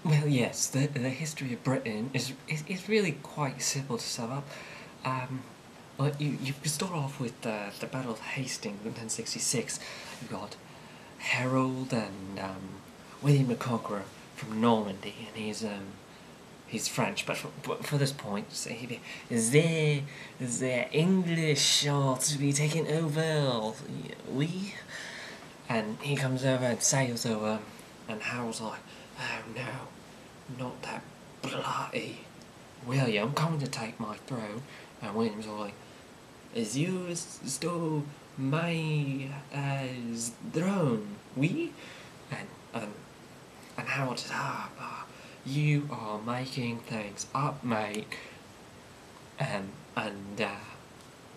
Well, yes, the history of Britain is really quite simple to sum up. Um, well, you start off with the Battle of Hastings in 1066. You got Harold and William the Conqueror from Normandy, and he's French, but for this point, say the English are to be taken over. We and he comes over and sails over, and Harold's like, oh no, not that bloody William coming to take my throne. And William's like, is you stole my throne? We? And, um, and Harold says, you are making things up, mate. And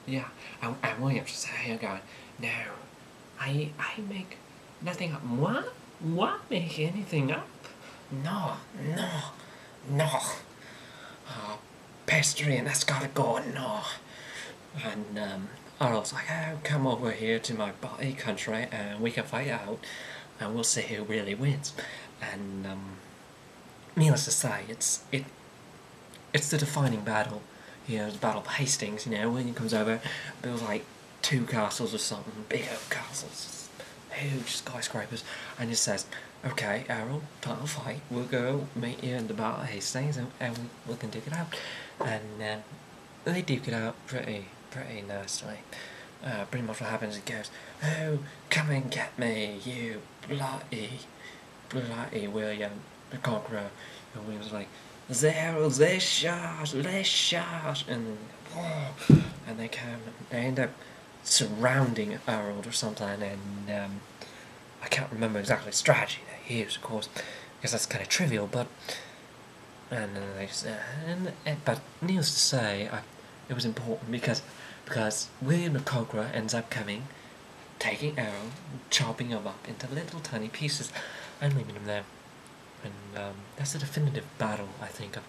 yeah, and William just sat here going, no, I make nothing up. What make anything up? No, no, no. Pedestrian, that's gotta go, no. And I was like, oh, come over here to my body country and we can fight out and we'll see who really wins. And needless to say, it's the defining battle. You know, the Battle of Hastings, you know, when he comes over, builds like 2 castles or something, big old castles, huge skyscrapers, and just says, okay, Errol, time to fight, we'll go meet you in the Battle of Hastings and we can duke it out. And they duke it out pretty nicely. Pretty much what happens, it goes, oh, come and get me, you bloody William the Conqueror. And William's like, let's shot, and they come, they end up surrounding Harold or something, and I can't remember exactly the strategy they used, of course, because that's kind of trivial, but and then they just, but needless to say, it was important because William the Conqueror ends up coming, taking Harold, chopping him up into little tiny pieces, and leaving him there. And that's the definitive battle, I think, of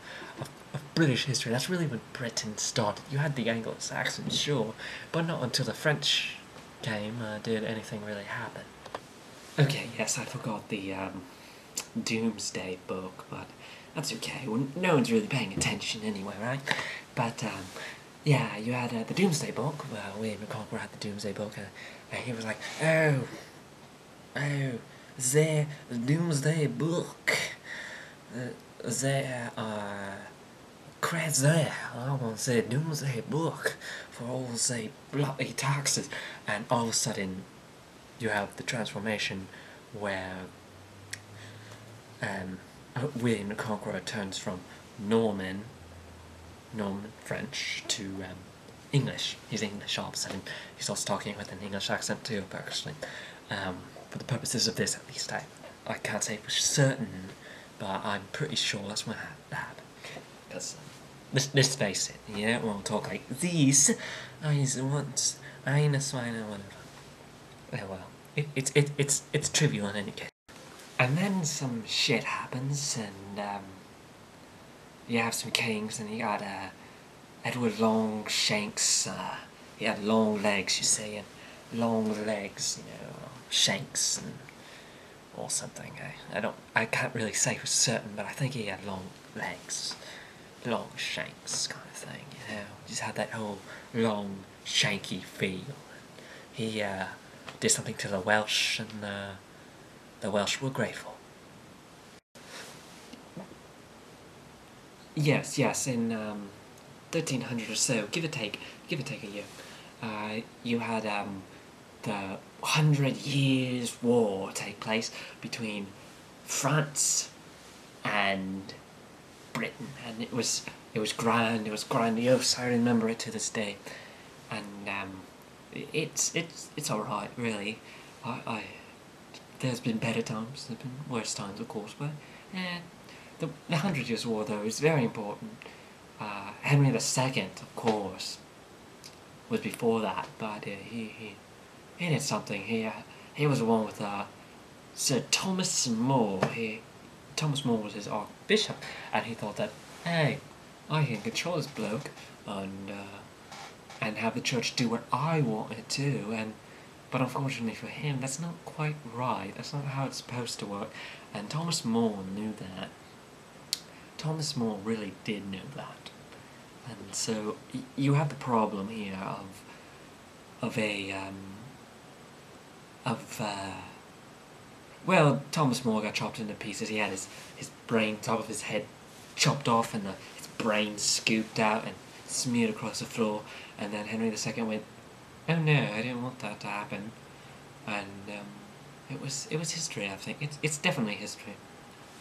British history. That's really when Britain started. You had the Anglo-Saxons, sure, but not until the French came did anything really happen. Okay, yes, I forgot the Doomsday Book, but that's okay. Well, no one's really paying attention anyway, right? But yeah, you had the Doomsday Book. Well, William the Conqueror had the Doomsday Book, and he was like, oh, the Doomsday Book. There are crazy, I want to say Doomsday Book for all the bloody taxes. And all of a sudden, you have the transformation where William the Conqueror turns from Norman French to English. He's English all of a sudden. He starts talking with an English accent too, actually. For the purposes of this, at least, I can't say for certain, but I'm pretty sure that's what happened. Because let's face it, you don't want to talk like these. I once, I ain't a swine or whatever. Yeah, well, it's trivial in any case. And then some shit happens, and you have some kings, and you got Edward Longshanks. He had long legs, you see, and long legs, you know, shanks and or something. I can't really say for certain, but I think he had long legs, long shanks kind of thing. You know, just had that whole long shanky feel. He did something to the Welsh, and the Welsh were grateful. Yes, in 1300 or so, give or take a year, you had the 100 Years' War take place between France and Britain, and it was grand, it was grandiose. I remember it to this day, and it's all right, really. I there's been better times, there's been worse times, of course, but the 100 Years' War, though, is very important. Henry II, of course, was before that, but he did something. He was the one with Sir Thomas More. Thomas More was his archbishop, and he thought that, hey, I can control this bloke and have the church do what I want it to, but unfortunately for him, that's not quite right. That's not how it's supposed to work, and Thomas More knew that, Thomas More really did know that. And so you have the problem here of a well, Thomas More got chopped into pieces. He had his brain, top of his head, chopped off, and his brain scooped out and smeared across the floor. And then Henry II went, "Oh no, I didn't want that to happen." And it was history. I think it's definitely history,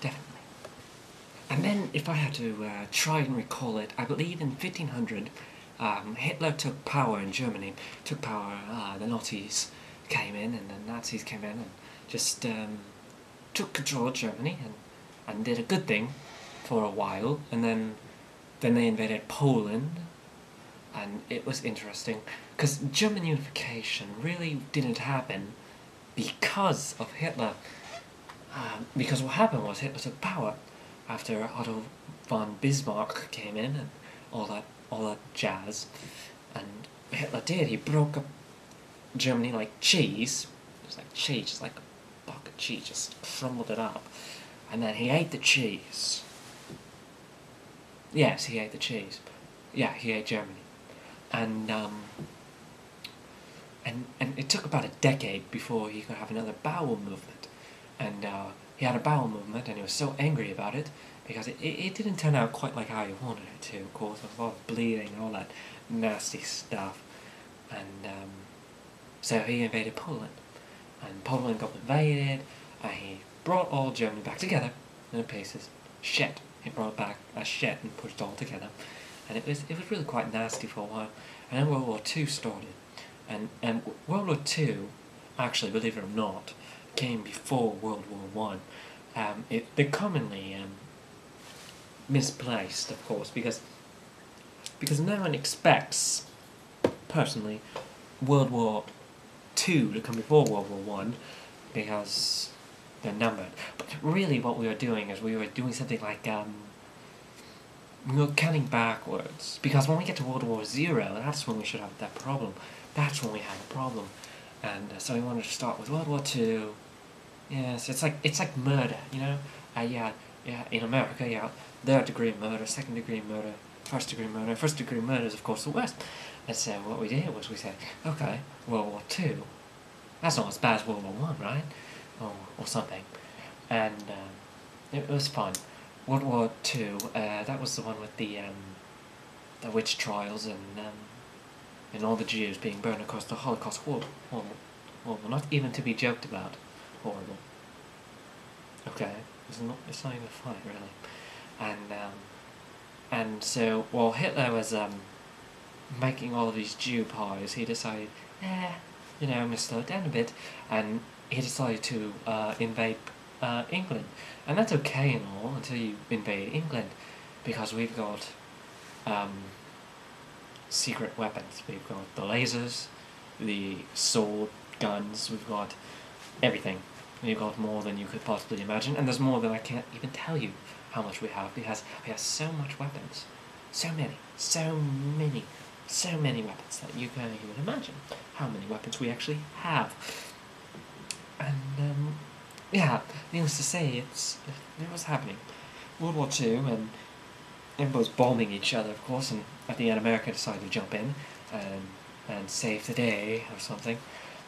definitely. And then, if I had to try and recall it, I believe in 1500, Hitler took power in Germany. Took power. The Nazis came in, and the Nazis came in and just took control of Germany and did a good thing for a while, and then they invaded Poland, and it was interesting because German unification really didn't happen because of Hitler. Because what happened was Hitler took power after Otto von Bismarck came in and all that jazz, and Hitler did. He broke up Germany like cheese. It was like cheese, just like a block of cheese, just crumbled it up, and then he ate the cheese. Yes, he ate the cheese. Yeah, he ate Germany, and it took about a decade before he could have another bowel movement, and he had a bowel movement, and he was so angry about it because it didn't turn out quite like how he wanted it to. Of course, there was a lot of bleeding and all that nasty stuff, and so he invaded Poland, and Poland got invaded, and he brought all Germany back together in pieces. Shit. He brought it back as shit and put it all together, and it was really quite nasty for a while. And then World War II started, and World War II, actually, believe it or not, came before World War One. They're commonly misplaced, of course, because no one expects, personally, World War II to come before World War One, because they're numbered. But really what we were doing is we were doing something like, we were counting backwards, because when we get to World War Zero, that's when we should have that problem. That's when we have a problem. And so we wanted to start with World War Two. Yes, it's like murder, you know? Yeah, in America, yeah, third degree murder, second degree murder, first degree murder. First degree murder is, of course, the worst. And so what we did was we said, okay, World War Two, that's not as bad as World War One, right? Or something. And it was fun. World War Two, that was the one with the witch trials and all the Jews being burned across the Holocaust. Horrible. Not even to be joked about. Horrible. Okay, it's not even funny, really. And so while Hitler was making all of these Jew pies, he decided, I'm gonna slow it down a bit, and he decided to invade England. And that's okay and all until you invade England, because we've got secret weapons. We've got the lasers, the sword, guns, we've got everything. We've got more than you could possibly imagine, and there's more than I can't even tell you how much we have, because we have so much weapons. So many weapons that you can't even imagine how many weapons we actually have. And needless to say, it was happening. World War II, and everybody was bombing each other, of course, and at the end America decided to jump in and save the day or something.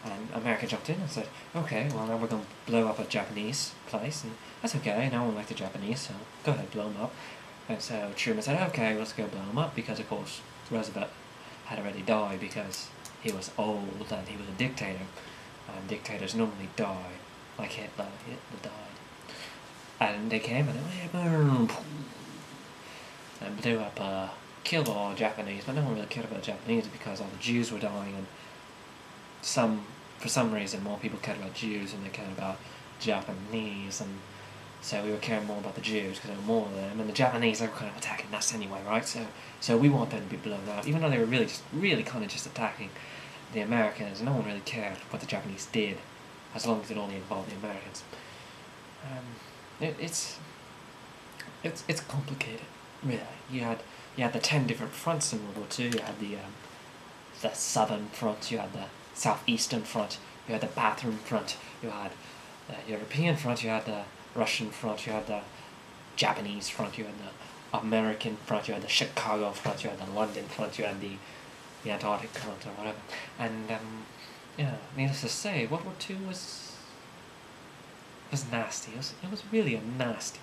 And America jumped in and said, okay, well, now we're going to blow up a Japanese place, and that's okay, no one liked the Japanese, so go ahead, blow them up. And so Truman said, okay, let's go blow them up, because of course Roosevelt had already died because he was old and he was a dictator, and dictators normally die, like Hitler. Hitler died. And they came and they went, and blew up, killed all the Japanese, but no one really cared about the Japanese because all the Jews were dying, and for some reason more people cared about Jews than they cared about Japanese, and so we were caring more about the Jews because there were more of them, and the Japanese, they were kind of attacking us anyway, right? So we want them to be blown out, even though they were really kind of just attacking the Americans. No one really cared what the Japanese did, as long as it only involved the Americans. It's complicated, really. You had the 10 different fronts in World War II. You had the southern front, you had the southeastern front, you had the bathroom front, you had the European front, you had the Russian front, you had the Japanese front, you had the American front, you had the Chicago front, you had the London front, you had the Antarctic front or whatever. And yeah, needless to say, World War II was nasty. It was really a nasty